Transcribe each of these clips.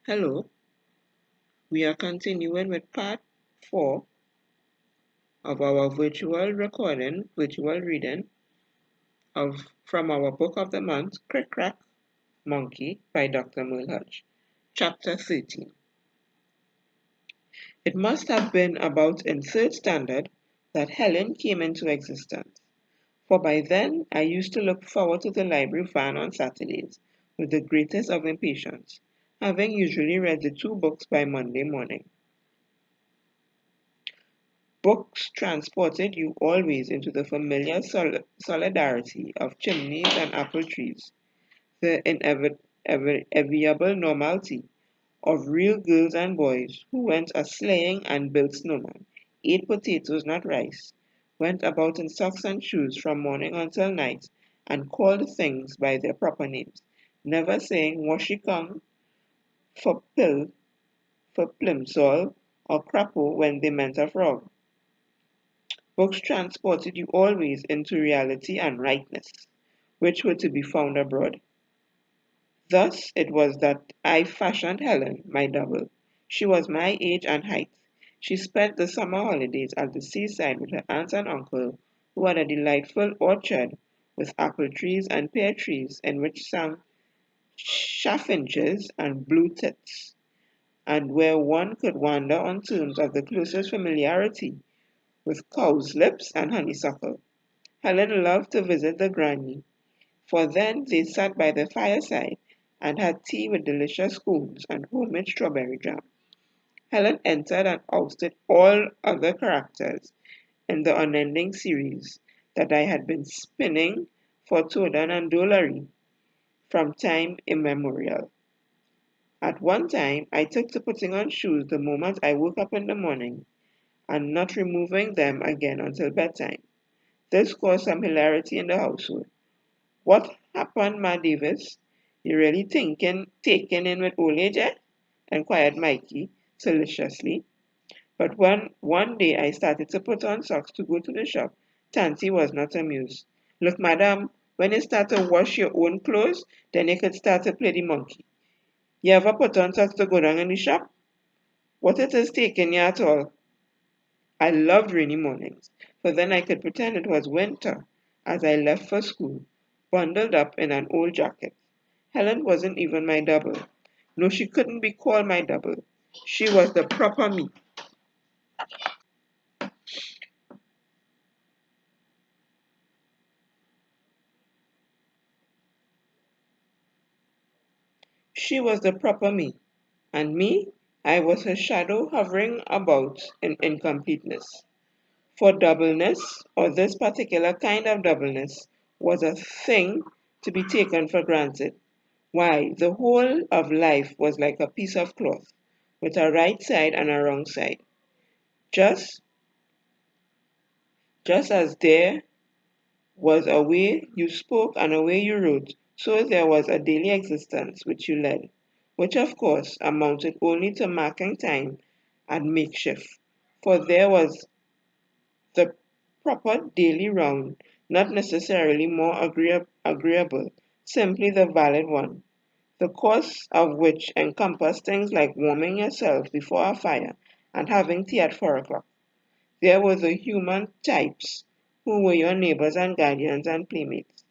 Hello, we are continuing with part 4 of our virtual reading of from our book of the month, Crick Monkey by Dr. Mulhudge, chapter 13. It must have been about in third standard that Helen came into existence, for by then I used to look forward to the library van on Saturdays with the greatest of impatience, having usually read the 2 books by Monday morning. Books transported you always into the familiar solidarity of chimneys and apple trees, the inevitable normality of real girls and boys who went a-sleighing and built snowmen, ate potatoes, not rice, went about in socks and shoes from morning until night, and called things by their proper names, never saying washicong for pill, for plimsoll, or crapo when they meant a frog. Books transported you always into reality and rightness, which were to be found abroad. Thus it was that I fashioned Helen, my double. She was my age and height. She spent the summer holidays at the seaside with her aunts and uncle, who had a delightful orchard with apple trees and pear trees in which sang chaffinches and blue tits, and where one could wander on terms of the closest familiarity with cowslips and honeysuckle. Helen loved to visit the granny, for then they sat by the fireside and had tea with delicious scones and homemade strawberry jam. Helen entered and ousted all other characters in the unending series that I had been spinning for Toadan and Dolary from time immemorial. At one time I took to putting on shoes the moment I woke up in the morning, and not removing them again until bedtime. This caused some hilarity in the household. "What happened, Ma Davis? You really taken in with old age, eh?" inquired Mikey solicitously. But when one day I started to put on socks to go to the shop, Tanty was not amused. "Look, madam, when you start to wash your own clothes, then you could start to play the monkey. You ever put on socks to go down in the shop? What it is taking you at all?" I loved rainy mornings, for then I could pretend it was winter as I left for school, bundled up in an old jacket. Helen wasn't even my double. No, she couldn't be called my double. She was the proper me. She was the proper me. And me, I was her shadow hovering about in incompleteness. For doubleness, or this particular kind of doubleness, was a thing to be taken for granted. Why, the whole of life was like a piece of cloth, with a right side and a wrong side. Just, just as there was a way you spoke and a way you wrote, so there was a daily existence which you led, which of course amounted only to marking time and makeshift, for there was the proper daily round, not necessarily more agreeable, simply the valid one, the course of which encompassed things like warming yourself before a fire and having tea at 4 o'clock. There were the human types who were your neighbors and guardians and playmates,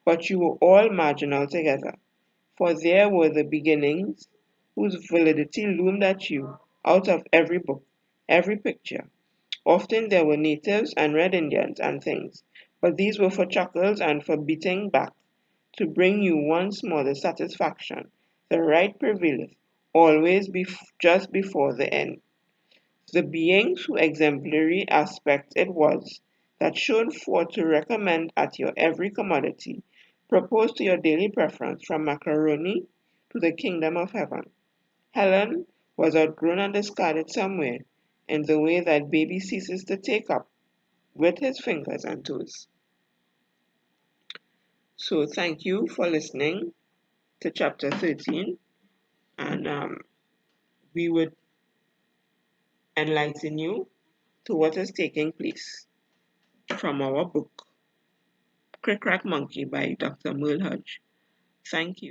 but you were all marginal together, for there were the beginnings whose validity loomed at you out of every book, every picture. Often there were natives and red Indians and things, but these were for chuckles and for beating back, to bring you once more the satisfaction, the right prevaileth, always just before the end. The beings whose exemplary aspect it was that showed forth to recommend at your every commodity, propose to your daily preference from macaroni to the kingdom of heaven. Helen was outgrown and discarded somewhere in the way that baby ceases to take up with his fingers and toes. So thank you for listening to chapter 13, and we would enlighten you to what is taking place from our book, Crick Monkey by Dr. Mulhudge. Thank you.